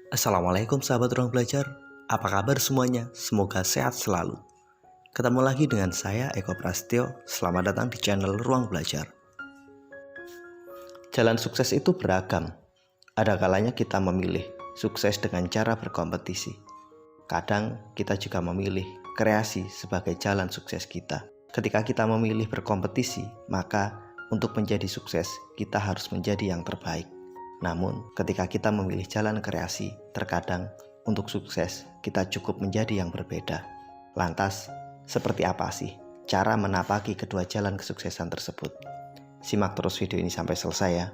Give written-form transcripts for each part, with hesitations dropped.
Assalamualaikum sahabat ruang belajar. Apa kabar semuanya? Semoga sehat selalu. Ketemu lagi dengan saya Eko Prasetyo. Selamat datang di channel Ruang Belajar. Jalan sukses itu beragam. Ada kalanya kita memilih sukses dengan cara berkompetisi. Kadang kita juga memilih kreasi sebagai jalan sukses kita. Ketika kita memilih berkompetisi, maka untuk menjadi sukses kita harus menjadi yang terbaik. Namun, ketika kita memilih jalan kreasi, terkadang untuk sukses kita cukup menjadi yang berbeda. Lantas, seperti apa sih cara menapaki kedua jalan kesuksesan tersebut? Simak terus video ini sampai selesai ya.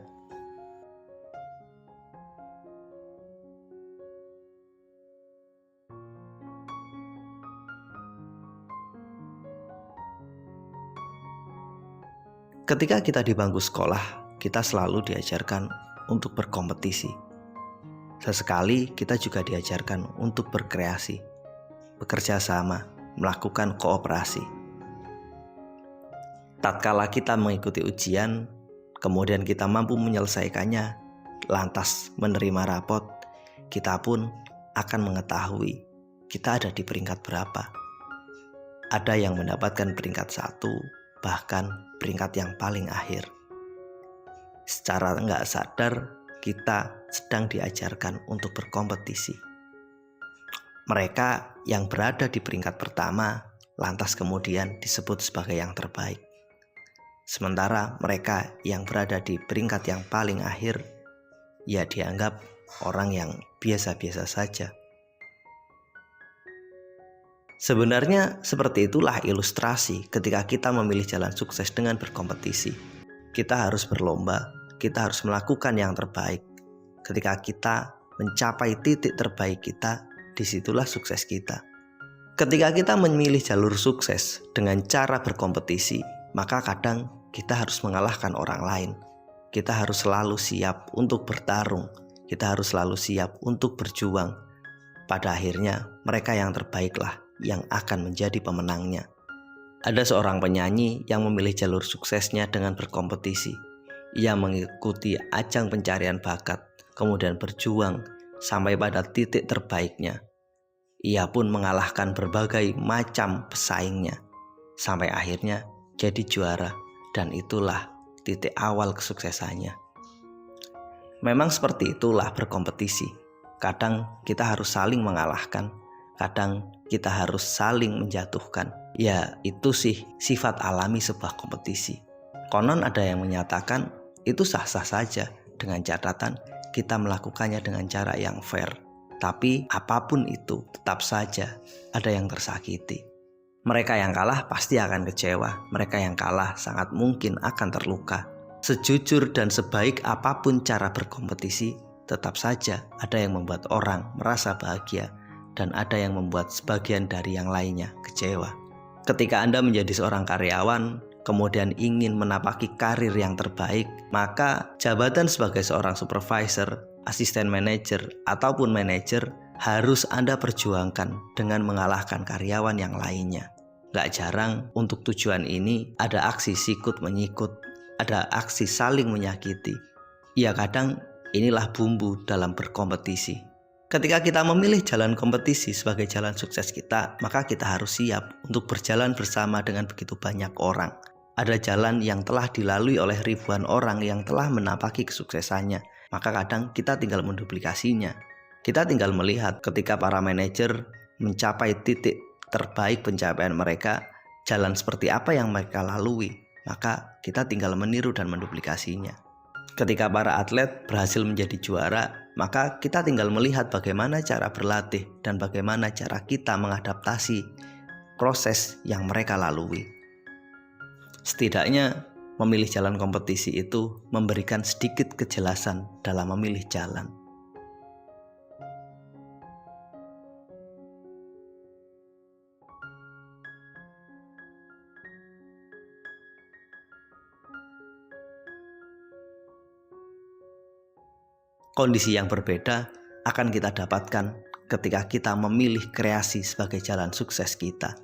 Ketika kita di bangku sekolah, kita selalu diajarkan untuk berkompetisi. Sesekali kita juga diajarkan untuk berkreasi, bekerja sama, melakukan kooperasi. Tatkala kita mengikuti ujian, kemudian kita mampu menyelesaikannya, lantas menerima rapot, kita pun akan mengetahui kita ada di peringkat berapa. Ada yang mendapatkan peringkat 1, bahkan peringkat yang paling akhir. Secara nggak sadar, kita sedang diajarkan untuk berkompetisi. Mereka yang berada di peringkat pertama, lantas kemudian disebut sebagai yang terbaik. Sementara mereka yang berada di peringkat yang paling akhir, ya dianggap orang yang biasa-biasa saja. Sebenarnya seperti itulah ilustrasi ketika kita memilih jalan sukses dengan berkompetisi. Kita harus berlomba, kita harus melakukan yang terbaik. Ketika kita mencapai titik terbaik kita, disitulah sukses kita. Ketika kita memilih jalur sukses dengan cara berkompetisi, maka kadang kita harus mengalahkan orang lain. Kita harus selalu siap untuk bertarung, kita harus selalu siap untuk berjuang. Pada akhirnya, mereka yang terbaiklah yang akan menjadi pemenangnya. Ada seorang penyanyi yang memilih jalur suksesnya dengan berkompetisi. Ia mengikuti ajang pencarian bakat, kemudian berjuang sampai pada titik terbaiknya. Ia pun mengalahkan berbagai macam pesaingnya, sampai akhirnya jadi juara, dan itulah titik awal kesuksesannya. Memang seperti itulah berkompetisi. Kadang kita harus saling mengalahkan, kadang kita harus saling menjatuhkan. Ya, itu sih sifat alami sebuah kompetisi. Konon ada yang menyatakan itu sah-sah saja dengan catatan kita melakukannya dengan cara yang fair. Tapi apapun itu, tetap saja ada yang tersakiti. Mereka yang kalah pasti akan kecewa. Mereka yang kalah sangat mungkin akan terluka. Sejujur dan sebaik apapun cara berkompetisi, tetap saja ada yang membuat orang merasa bahagia dan ada yang membuat sebagian dari yang lainnya kecewa. Ketika Anda menjadi seorang karyawan, kemudian ingin menapaki karir yang terbaik, maka jabatan sebagai seorang supervisor, asisten manajer, ataupun manajer harus Anda perjuangkan dengan mengalahkan karyawan yang lainnya. Gak jarang untuk tujuan ini ada aksi sikut menyikut, ada aksi saling menyakiti. Ya kadang inilah bumbu dalam berkompetisi. Ketika kita memilih jalan kompetisi sebagai jalan sukses kita, maka kita harus siap untuk berjalan bersama dengan begitu banyak orang. Ada jalan yang telah dilalui oleh ribuan orang yang telah menapaki kesuksesannya, maka kadang kita tinggal menduplikasinya. Kita tinggal melihat ketika para manajer mencapai titik terbaik pencapaian mereka, jalan seperti apa yang mereka lalui, maka kita tinggal meniru dan menduplikasinya. Ketika para atlet berhasil menjadi juara, maka kita tinggal melihat bagaimana cara berlatih dan bagaimana cara kita mengadaptasi proses yang mereka lalui. Setidaknya memilih jalan kompetisi itu memberikan sedikit kejelasan dalam memilih jalan. Kondisi yang berbeda akan kita dapatkan ketika kita memilih kreasi sebagai jalan sukses kita.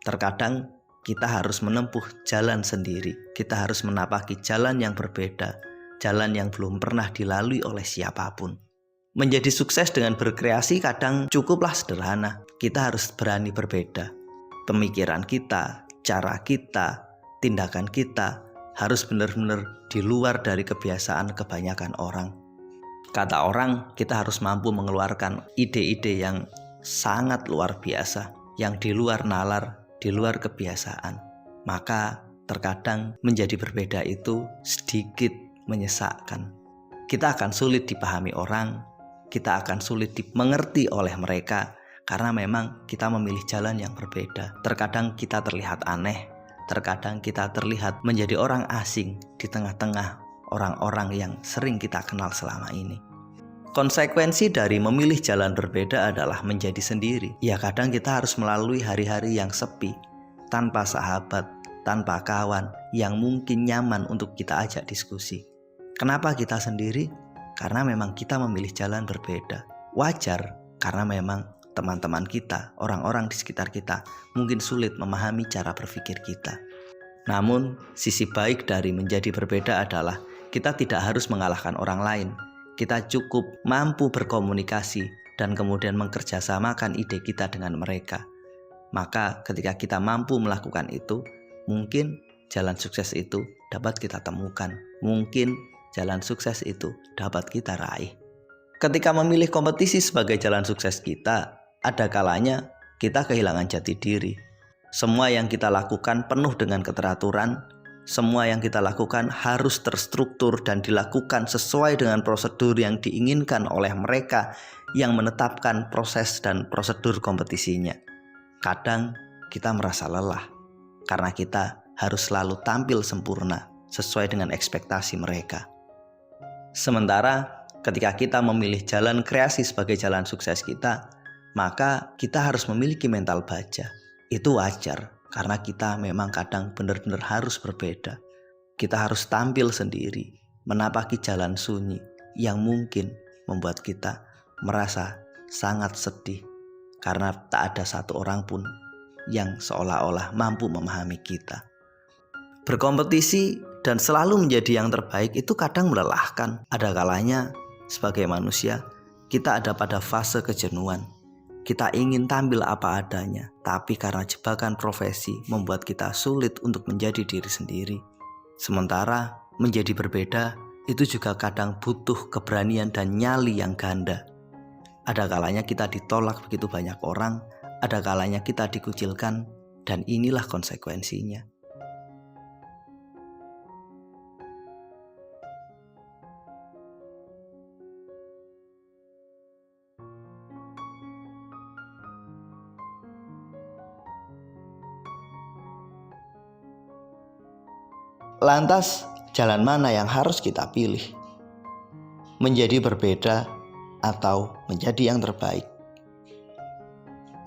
Terkadang kita harus menempuh jalan sendiri, kita harus menapaki jalan yang berbeda, jalan yang belum pernah dilalui oleh siapapun. Menjadi sukses dengan berkreasi kadang cukuplah sederhana. Kita harus berani berbeda. Pemikiran kita, cara kita, tindakan kita harus benar-benar di luar dari kebiasaan kebanyakan orang. Kata orang, kita harus mampu mengeluarkan ide-ide yang sangat luar biasa, yang di luar nalar, di luar kebiasaan. Maka terkadang menjadi berbeda itu sedikit menyesakkan. Kita akan sulit dipahami orang, kita akan sulit dimengerti oleh mereka karena memang kita memilih jalan yang berbeda. Terkadang kita terlihat aneh, terkadang kita terlihat menjadi orang asing di tengah-tengah orang-orang yang sering kita kenal selama ini. Konsekuensi dari memilih jalan berbeda adalah menjadi sendiri. Ya, kadang kita harus melalui hari-hari yang sepi, tanpa sahabat, tanpa kawan yang mungkin nyaman untuk kita ajak diskusi. Kenapa kita sendiri? Karena memang kita memilih jalan berbeda. Wajar, karena memang teman-teman kita, orang-orang di sekitar kita mungkin sulit memahami cara berpikir kita. Namun, sisi baik dari menjadi berbeda adalah kita tidak harus mengalahkan orang lain. Kita cukup mampu berkomunikasi dan kemudian mengerjasamakan ide kita dengan mereka. Maka ketika kita mampu melakukan itu, mungkin jalan sukses itu dapat kita temukan. Mungkin jalan sukses itu dapat kita raih. Ketika memilih kompetisi sebagai jalan sukses kita, ada kalanya kita kehilangan jati diri. Semua yang kita lakukan penuh dengan keteraturan. Semua yang kita lakukan harus terstruktur dan dilakukan sesuai dengan prosedur yang diinginkan oleh mereka yang menetapkan proses dan prosedur kompetisinya. Kadang kita merasa lelah karena kita harus selalu tampil sempurna sesuai dengan ekspektasi mereka. Sementara ketika kita memilih jalan kreasi sebagai jalan sukses kita, maka kita harus memiliki mental baja. Itu wajar. Karena kita memang kadang benar-benar harus berbeda. Kita harus tampil sendiri, menapaki jalan sunyi yang mungkin membuat kita merasa sangat sedih. Karena tak ada satu orang pun yang seolah-olah mampu memahami kita. Berkompetisi dan selalu menjadi yang terbaik itu kadang melelahkan. Ada kalanya sebagai manusia kita ada pada fase kejenuhan. Kita ingin tampil apa adanya, tapi karena jebakan profesi membuat kita sulit untuk menjadi diri sendiri. Sementara menjadi berbeda itu juga kadang butuh keberanian dan nyali yang ganda. Ada kalanya kita ditolak begitu banyak orang, ada kalanya kita dikucilkan, dan inilah konsekuensinya. Lantas, jalan mana yang harus kita pilih? Menjadi berbeda atau menjadi yang terbaik?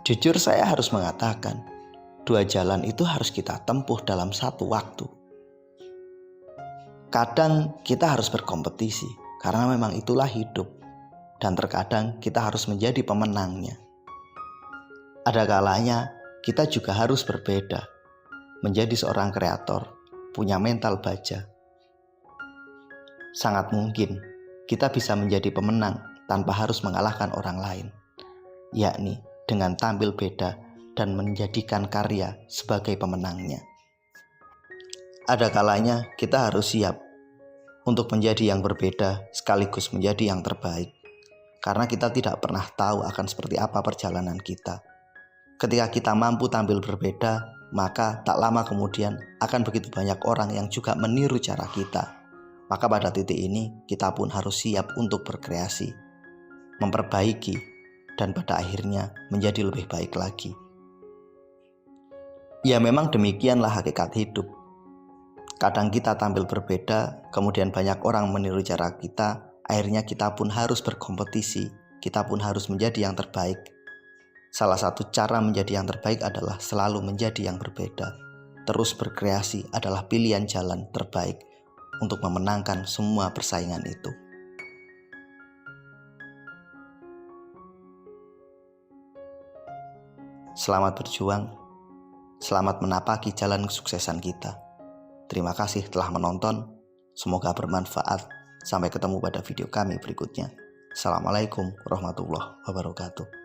Jujur saya harus mengatakan, dua jalan itu harus kita tempuh dalam satu waktu. Kadang kita harus berkompetisi, karena memang itulah hidup. Dan terkadang kita harus menjadi pemenangnya. Ada kalanya kita juga harus berbeda, menjadi seorang kreator, punya mental baja. Sangat mungkin kita bisa menjadi pemenang tanpa harus mengalahkan orang lain, yakni dengan tampil beda dan menjadikan karya sebagai pemenangnya. Ada kalanya kita harus siap untuk menjadi yang berbeda sekaligus menjadi yang terbaik, karena kita tidak pernah tahu akan seperti apa perjalanan kita. Ketika kita mampu tampil berbeda, maka tak lama kemudian akan begitu banyak orang yang juga meniru cara kita. Maka pada titik ini kita pun harus siap untuk berkreasi, memperbaiki, dan pada akhirnya menjadi lebih baik lagi. Ya memang demikianlah hakikat hidup. Kadang kita tampil berbeda, kemudian banyak orang meniru cara kita, akhirnya kita pun harus berkompetisi, kita pun harus menjadi yang terbaik. Salah satu cara menjadi yang terbaik adalah selalu menjadi yang berbeda. Terus berkreasi adalah pilihan jalan terbaik untuk memenangkan semua persaingan itu. Selamat berjuang, selamat menapaki jalan kesuksesan kita. Terima kasih telah menonton, semoga bermanfaat. Sampai ketemu pada video kami berikutnya. Assalamualaikum warahmatullahi wabarakatuh.